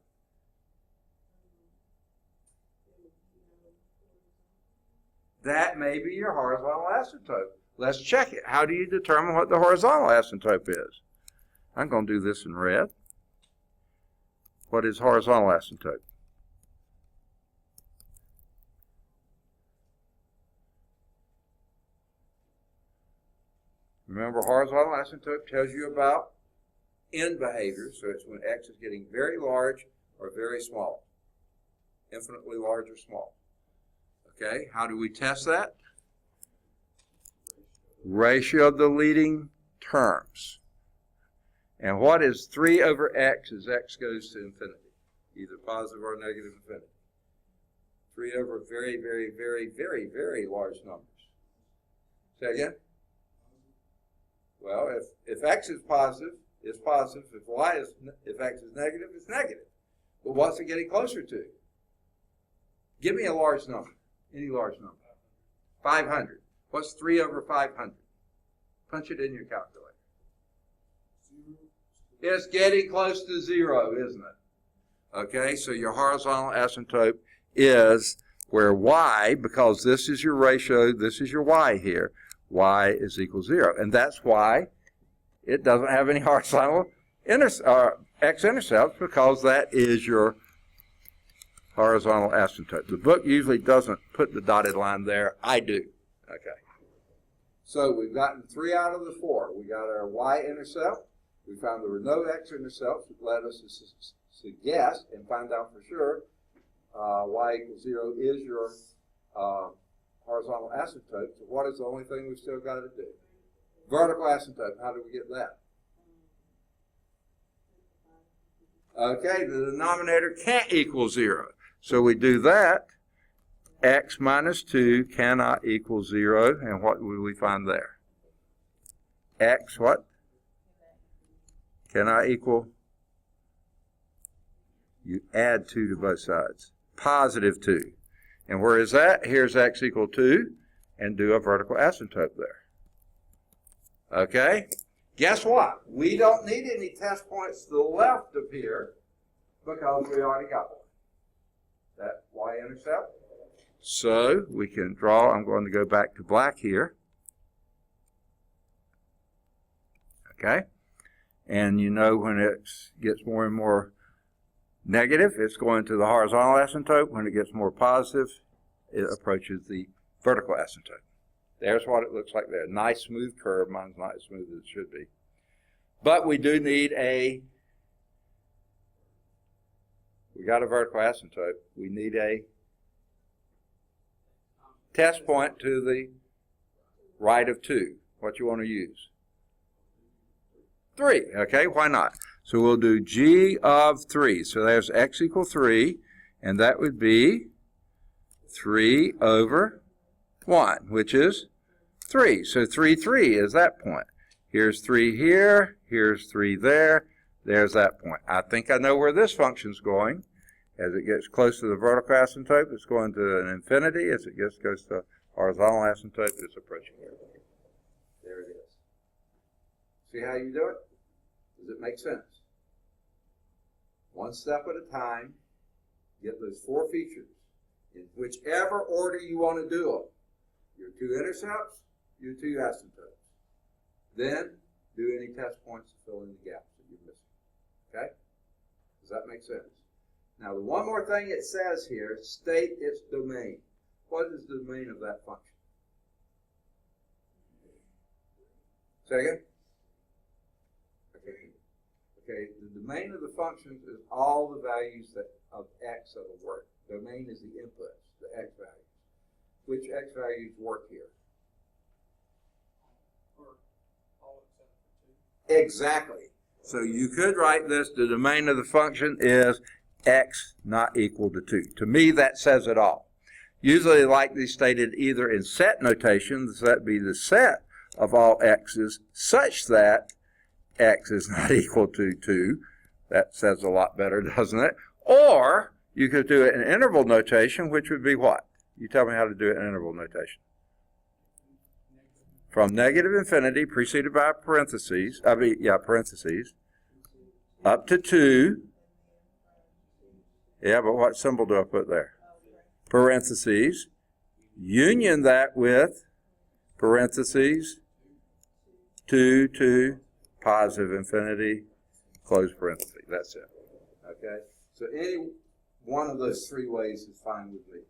Speaker 1: That may be your horizontal asymptote. Let's check it. How do you determine what the horizontal asymptote is? I'm going to do this in red. What is horizontal asymptote? Remember, horizontal asymptote tells you about end behavior, so it's when x is getting very large or very small, infinitely large or small. Okay, how do we test that? Ratio of the leading terms. And what is 3 over x as x goes to infinity? Either positive or negative infinity. 3 over very, very, very, very, very large numbers. Say again? Well, if x is positive, it's positive. If x is negative, it's negative. But what's it getting closer to? Give me a large number. Any large number. 500. What's 3 over 500? Punch it in your calculator. It's getting close to 0, isn't it? Okay, so your horizontal asymptote is where y, because this is your ratio, this is your y here, y is equal to 0. And that's why it doesn't have any horizontal x-intercepts, because that is your horizontal asymptote. The book usually doesn't put the dotted line there. I do. Okay. So we've gotten 3 out of the 4. We got our y-intercept. We found there were no x-intercepts, which led us to guess and find out for sure y equals 0 is your horizontal asymptote. So what is the only thing we've still got to do? Vertical asymptote. How do we get that? Okay, the denominator can't equal 0. So we do that. X minus 2 cannot equal 0. And what will we find there? X what? Cannot equal? You add 2 to both sides. Positive 2. And where is that? Here's x equal 2. And do a vertical asymptote there. Okay? Guess what? We don't need any test points to the left of here because we already got one. That y-intercept. So we can draw. I'm going to go back to black here. Okay? And you know when it gets more and more negative, it's going to the horizontal asymptote. When it gets more positive, it approaches the vertical asymptote. There's what it looks like there. Nice smooth curve. Mine's not as smooth as it should be. But we do need a We got a vertical asymptote. We need a test point to the right of 2. What you want to use? 3. Okay, why not? So we'll do g of 3. So there's x equal 3, and that would be 3 over 1, which is 3. So 3, 3 is that point. Here's 3 here, here's 3 there, there's that point. I think I know where this function's going. As it gets close to the vertical asymptote, it's going to an infinity. As it goes to horizontal asymptote, it's approaching here. There it is. See how you do it? Does it make sense? One step at a time, get those 4 features in whichever order you want to do them. Your 2 intercepts, your 2 asymptotes. Then do any test points to fill in the gaps that you're missing. Okay? Does that make sense? Now, the one more thing it says here, state its domain. What is the domain of that function? Say again? Okay, the domain of the functions is all the values of x that will work. Domain is the inputs, the x values. Which x values work here? Exactly. So you could write this, the domain of the function is x not equal to 2. To me, that says it all. Usually like these stated either in set notation, so that would be the set of all x's, such that x is not equal to 2. That says a lot better, doesn't it? Or you could do it in interval notation, which would be what? You tell me how to do it in interval notation. From negative infinity, preceded by parentheses, parentheses, up to 2. Yeah, but what symbol do I put there? Parentheses. Union that with parentheses, 2 to positive infinity, close parentheses. That's it. Okay? So any one of those 3 ways is fine with me.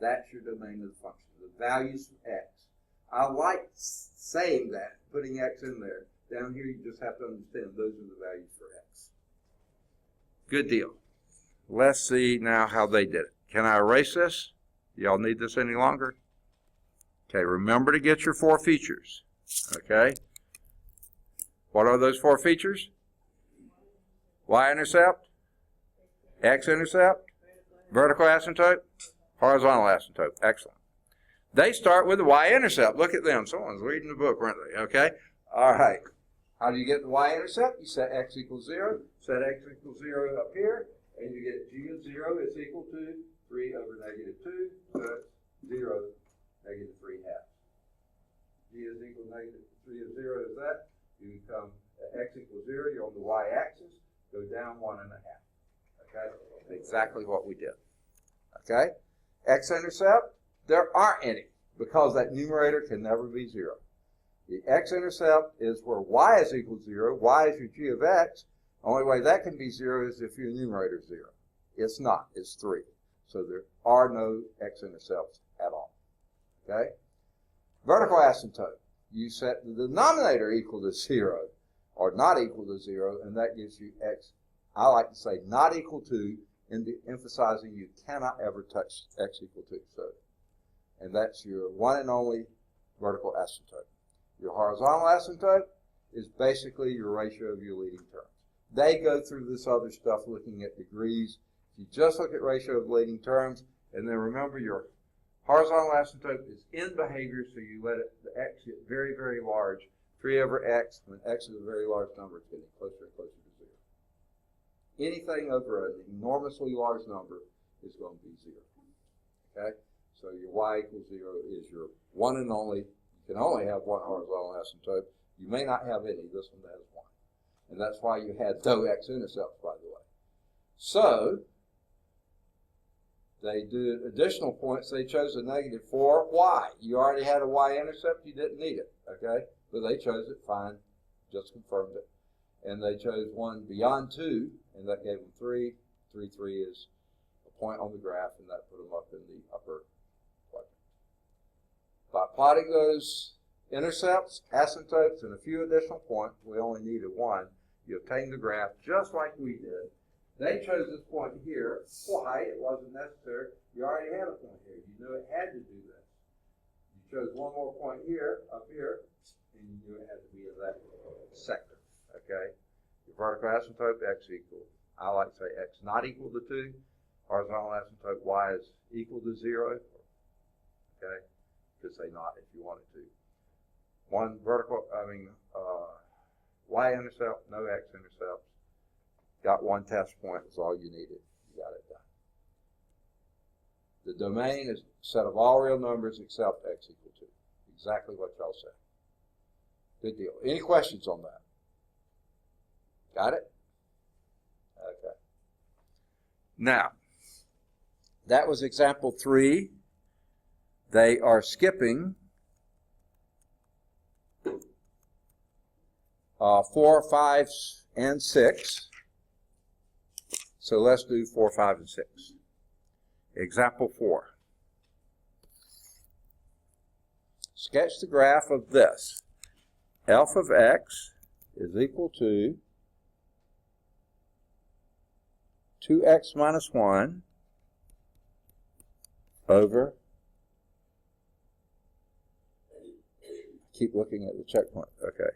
Speaker 1: That's your domain of the function. The values of x. I like saying that, putting x in there. Down here, you just have to understand those are the values for x. Good deal. Let's see now how they did it. Can I erase this? Y'all need this any longer? Okay, remember to get your 4 features. Okay? What are those 4 features? Y-intercept, X-intercept, vertical asymptote, horizontal asymptote. Excellent. They start with the y-intercept. Look at them. Someone's reading the book, aren't they? Okay? All right. How do you get the y-intercept? You set x equals 0. Set x equals 0 up here. And you get g of 0 is equal to 3 over negative 2. So that's 0, negative 3 halves. G is equal to negative 3 of 0 is that. You come at x equals 0. You're on the y-axis. Go down 1.5. Okay? Exactly what we did. Okay? X-intercept. There aren't any, because that numerator can never be 0. The x-intercept is where y is equal to 0. Y is your g of x. The only way that can be 0 is if your numerator is 0. It's not. It's 3. So there are no x-intercepts at all. Okay? Vertical asymptote. You set the denominator equal to 0 or not equal to 0, and that gives you x. I like to say not equal to, emphasizing you cannot ever touch x equal to. So, and that's your one and only vertical asymptote. Your horizontal asymptote is basically your ratio of your leading terms. They go through this other stuff looking at degrees. You just look at ratio of leading terms, and then remember your horizontal asymptote is in behavior, so you let the x get very, very large. 3 over x, when x is a very large number, it's getting closer and closer to 0. Anything over an enormously large number is going to be 0. Okay? So your y equals 0 is your one and only. You can only have one horizontal asymptote. You may not have any. This one has 1. And that's why you had no x-intercepts, by the way. So, they did additional points. They chose a negative 4. Why? You already had a y-intercept. You didn't need it. Okay? But they chose it. Fine. Just confirmed it. And they chose one beyond 2, and that gave them 3. 3, 3 is a point on the graph, and that put them up in the upper quadrant. By plotting those intercepts, asymptotes, and a few additional points, we only needed 1, you obtain the graph just like we did. They chose this point here. Why? It wasn't necessary. You already had a point here. You knew it had to do this. You chose one more point here, up here, and you knew it had to be in that sector. Okay? Your vertical asymptote, x equal. I like to say x not equal to 2. Horizontal asymptote, y is equal to 0. Okay? You could say not if you wanted to. One vertical, y-intercept, no x-intercepts. Got one test point, is all you needed. You got it done. The domain is a set of all real numbers except x equal 2. Exactly what y'all said. Good deal. Any questions on that? Got it? Okay. Now, that was example 3. They are skipping 4, 5, and 6. So let's do 4, 5, and 6. Example 4. Sketch the graph of this. F of x is equal to 2x minus 1 over, keep looking at the checkpoint, okay.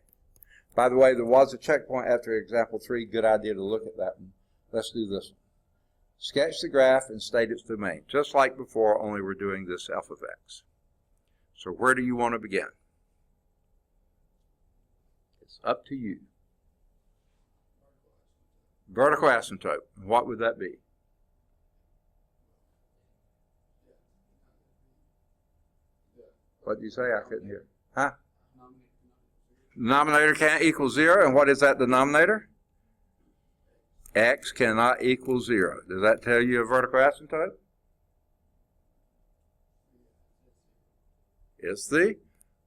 Speaker 1: By the way, there was a checkpoint after example 3. Good idea to look at that one. Let's do this one. Sketch the graph and state its domain. Just like before, only we're doing this f of x. So where do you want to begin? It's up to you. Vertical asymptote. What would that be? What did you say? I couldn't hear. Huh? Denominator can't equal 0. And what is that denominator? X cannot equal 0. Does that tell you a vertical asymptote? It's the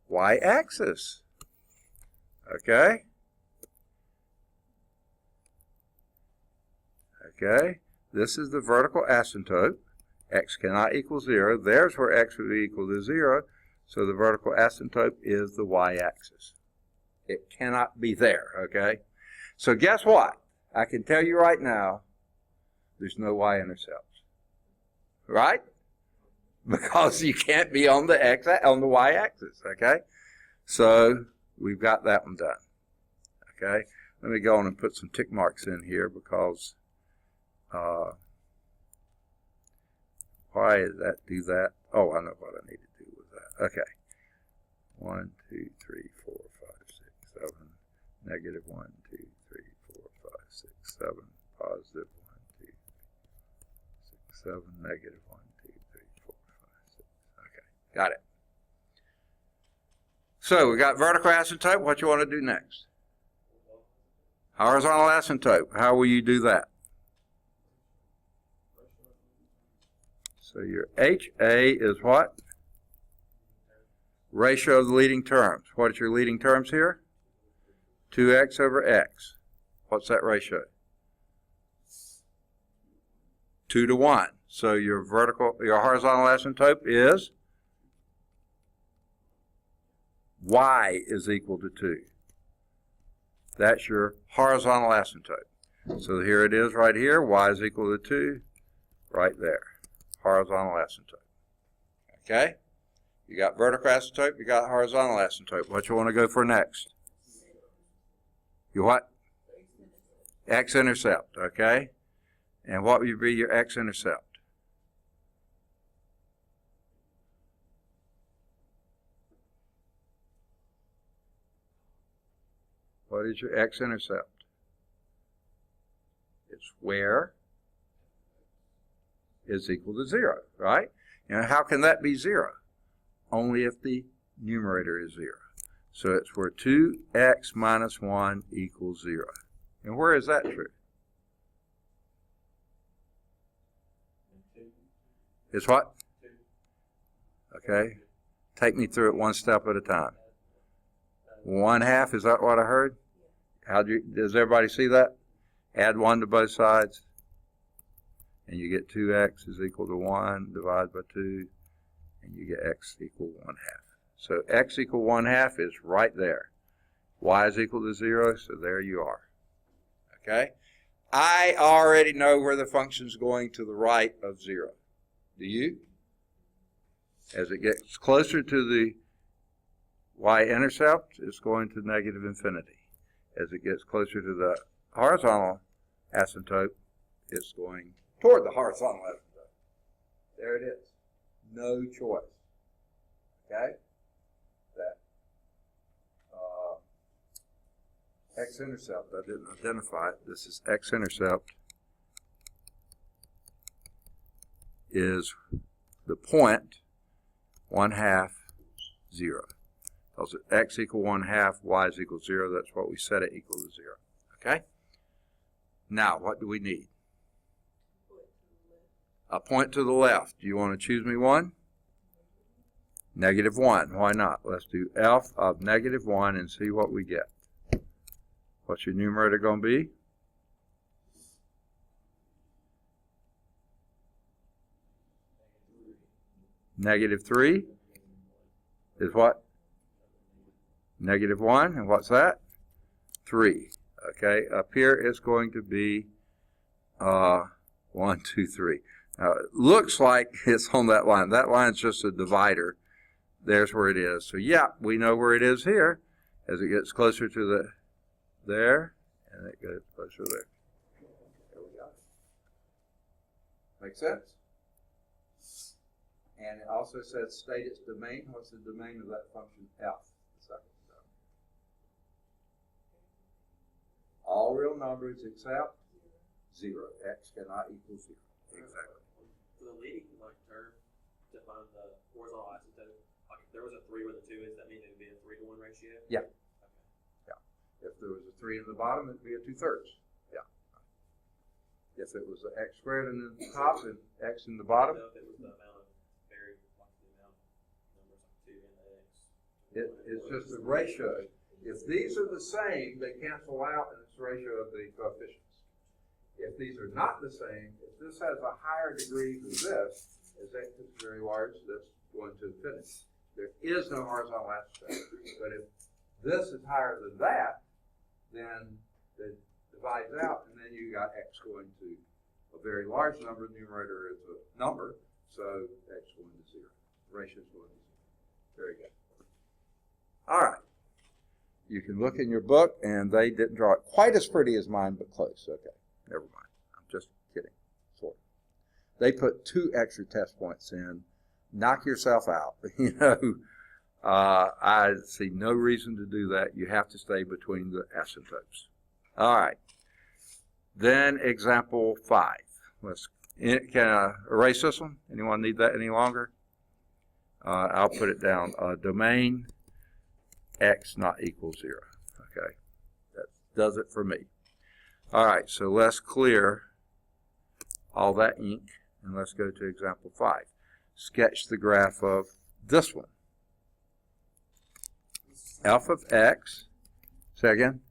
Speaker 1: y-axis. Okay? Okay? This is the vertical asymptote. X cannot equal 0. There's where x would be equal to 0. So the vertical asymptote is the y-axis. It cannot be there, okay? So guess what? I can tell you right now, there's no y-intercepts. Right? Because you can't be on the y-axis, okay? So we've got that one done. Okay? Let me go on and put some tick marks in here because why did that do that? Oh, I know what I need to do with that. Okay. 1, 2, 3, 4, 5, 6, 7. Negative 1, 2, 3, 4, 5, 6, 7. Positive 1, 2, 6, 7. Negative 1, 2, 3, 4, 5, 6. Okay. Got it. So we got vertical asymptote. What you want to do next? Horizontal asymptote. How will you do that? So your HA is what? Ratio of the leading terms. What is your leading terms here? 2x over x. What's that ratio? 2 to 1. So your horizontal asymptote is y is equal to 2. That's your horizontal asymptote. So here it is right here. Y is equal to 2 right there. Horizontal asymptote. Okay? You got vertical asymptote, you got horizontal asymptote. What you want to go for next? You what? X-intercept, okay? And what would be your x-intercept? What is your x-intercept? It's where is equal to 0, right? And how can that be 0? Only if the numerator is 0. So it's where 2x minus 1 equals 0. And where is that true? It's what? Okay. Take me through it one step at a time. 1/2, is that what I heard? Does everybody see that? Add 1 to both sides. And you get 2x is equal to 1 divided by 2. And you get x equal 1/2. So x equal 1/2 is right there. Y is equal to 0, so there you are. Okay? I already know where the function's going to the right of 0. Do you? As it gets closer to the y-intercept, it's going to negative infinity. As it gets closer to the horizontal asymptote, it's going toward the horizontal asymptote. There it is. No choice. Okay? That x-intercept, I didn't identify it. This is x-intercept is the point 1/2, 0. Because x equal 1/2, y is equal to 0. That's what we set it equal to 0. Okay? Now, what do we need? A point to the left. Do you want to choose me one? -1. Why not? Let's do f of -1 and see what we get. What's your numerator going to be? -3 is what? -1, and what's that? 3. Okay, up here it's going to be 1, 2, 3. Now it looks like it's on that line. That line's just a divider. There's where it is. So yeah, we know where it is here. As it gets closer to the there, and it goes closer there. There we go. Make sense? And it also says state its domain. What's the domain of that function f? The second term. All real numbers except 0. X cannot equal 0. Exactly.
Speaker 2: For the leading term, to find the horizontal asymptote, like if there was a 3 where the 2 is, that means it would be a 3-to-1 ratio?
Speaker 1: Yeah. Okay. Yeah. If there was a 3 in the bottom, it would be a 2/3. Yeah. If it was an x squared in the top and x in the bottom.
Speaker 2: If it was the amount of varied, like the amount of numbers like 2 and the x.
Speaker 1: It's just a ratio. If these are the same, they cancel out, and it's the ratio of the coefficients. If these are not the same, if this has a higher degree than this, as x is very large, that's going to infinity. There is no horizontal asymptote. But if this is higher than that, then it divides out, and then you got x going to a very large number. The numerator is a number, so x going to 0. The ratio is going to 0. Very good. All right. You can look in your book, and they didn't draw it quite as pretty as mine, but close. Okay. Never mind. I'm just kidding. Sort of. They put 2 extra test points in. Knock yourself out. You know, I see no reason to do that. You have to stay between the asymptotes. All right. Then example 5. Can I erase this one? Anyone need that any longer? I'll put it down. Domain x not equal 0. Okay. That does it for me. All right, so let's clear all that ink, and let's go to example 5. Sketch the graph of this one. F of x, say again?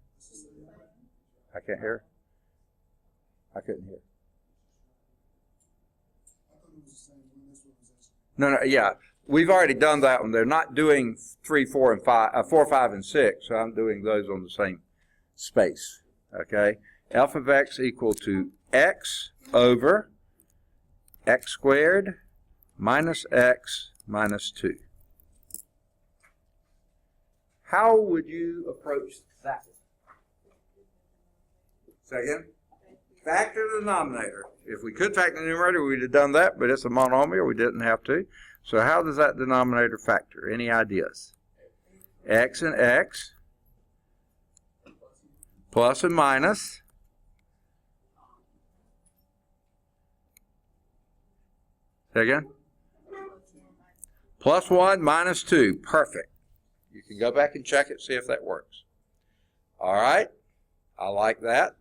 Speaker 1: I can't hear. I couldn't hear. No, yeah, we've already done that one. They're not doing 3, 4, and 5, 4, 5, and 6, so I'm doing those on the same space, okay? F of x equal to x over x squared minus x minus 2. How would you approach that? Say again? Factor the denominator. If we could factor the numerator, we'd have done that, but it's a monomial. We didn't have to. So how does that denominator factor? Any ideas? X and x, plus and minus. Say again? Plus 1 minus 2. Perfect. You can go back and check it, see if that works. All right. I like that.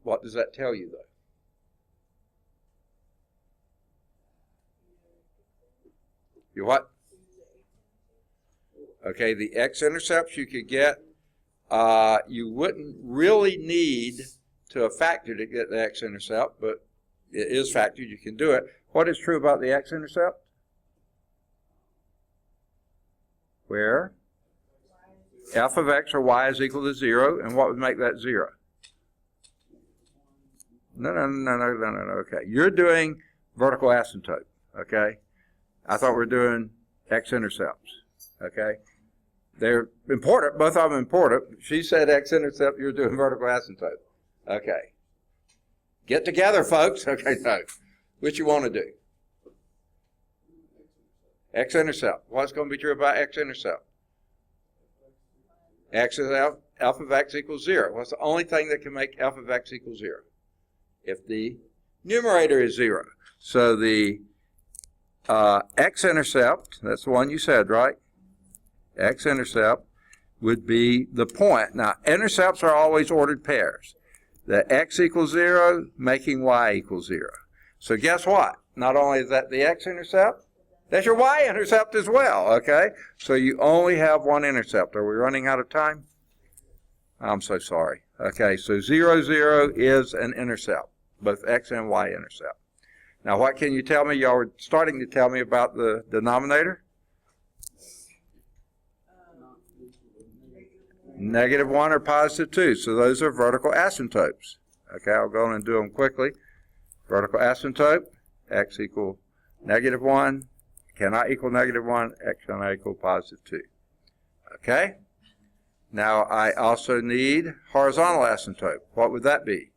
Speaker 1: What does that tell you, though? You what? Okay, the x-intercepts you could get, you wouldn't really need to a factor to get the x-intercept, but it is factored. You can do it. What is true about the x-intercept? Where? f of x or y is equal to 0, and what would make that 0? No, okay. You're doing vertical asymptote, okay? I thought we were doing x-intercepts, okay? They're important, both of them important. She said x-intercept, you're doing vertical asymptote. Okay. Get together, folks. Okay, no. Which you want to do? X-intercept. What's going to be true about x-intercept? X is f of x equals 0. What's the only thing that can make f of x equal 0? If the numerator is 0. So the x-intercept, that's the one you said, right? X-intercept would be the point. Now, intercepts are always ordered pairs. The x equals 0, making y equals 0. So guess what? Not only is that the x-intercept, that's your y-intercept as well, okay? So you only have one intercept. Are we running out of time? I'm so sorry. Okay, so 0, 0 is an intercept, both x and y-intercept. Now, what can you tell me? Y'all were starting to tell me about the denominator. -1 or +2. So those are vertical asymptotes. Okay, I'll go on and do them quickly. Vertical asymptote, x equal -1, cannot equal -1, x cannot equal +2. Okay? Now I also need horizontal asymptote. What would that be?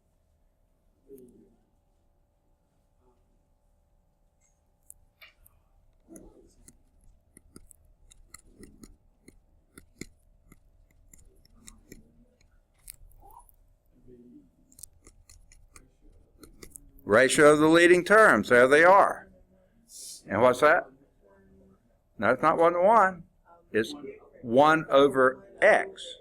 Speaker 1: Ratio of the leading terms. There they are. And what's that? No, it's not 1 to 1. It's 1 over x.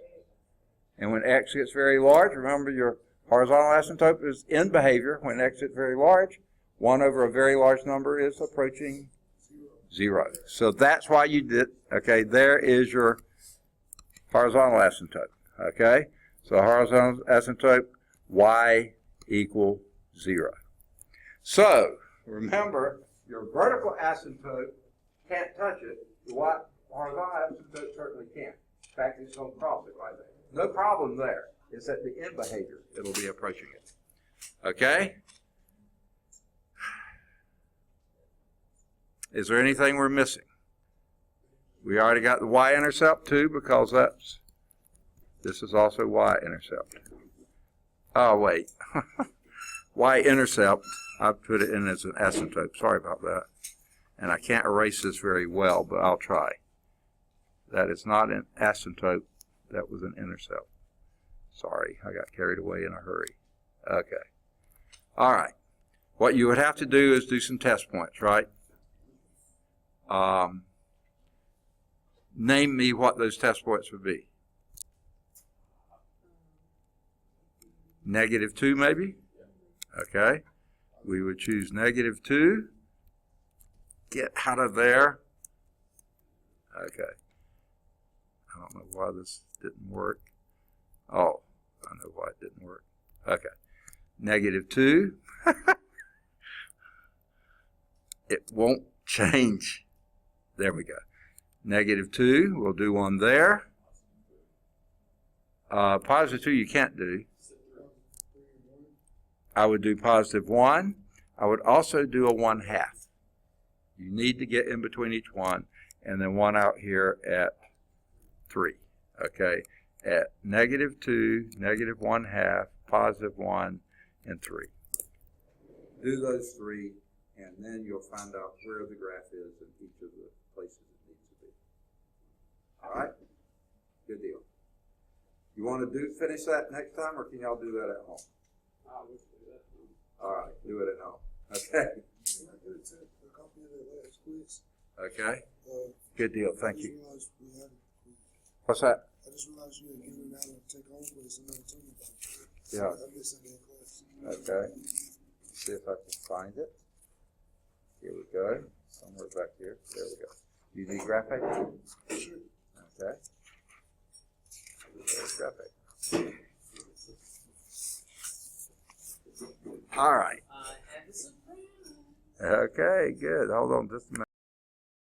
Speaker 1: And when x gets very large, remember your horizontal asymptote is in behavior. When x gets very large, 1 over a very large number is approaching 0. So that's why you did, okay, there is your horizontal asymptote. Okay? So horizontal asymptote, y equal 0. So, remember, your vertical asymptote can't touch it. What horizontal asymptote certainly can. In fact, it's going to cross it right there. No problem there. It's at the end behavior it'll be approaching it. Okay? Is there anything we're missing? We already got the y-intercept too, because this is also y-intercept. Oh, wait. Y-intercept, I put it in as an asymptote. Sorry about that. And I can't erase this very well, but I'll try. That is not an asymptote. That was an intercept. Sorry, I got carried away in a hurry. Okay. All right. What you would have to do is do some test points, right? Name me what those test points would be. -2, maybe? Okay. We would choose -2. Get out of there. Okay. I don't know why this didn't work. Oh, I know why it didn't work. Okay. -2. It won't change. There we go. -2. We'll do one there. +2 you can't do. I would do +1. I would also do a 1/2. You need to get in between each one, and then one out here at 3. Okay, at -2, -1/2, +1, and 3. Do those 3, and then you'll find out where the graph is in each of the places it needs to be. All right? Good deal. You want to finish that next time, or can y'all do that at home? All right, do it at home. Okay. Okay. Good deal. Thank you. What's that?
Speaker 3: I just realized you had given out a take home quiz and never told me about it.
Speaker 1: Yeah.
Speaker 3: I missed that class.
Speaker 1: Okay. See if I can find it. Here we go. Somewhere back here. There we go. You need graph paper?
Speaker 3: Sure.
Speaker 1: Okay. There's graph paper. All right. Okay, good. Hold on just a minute.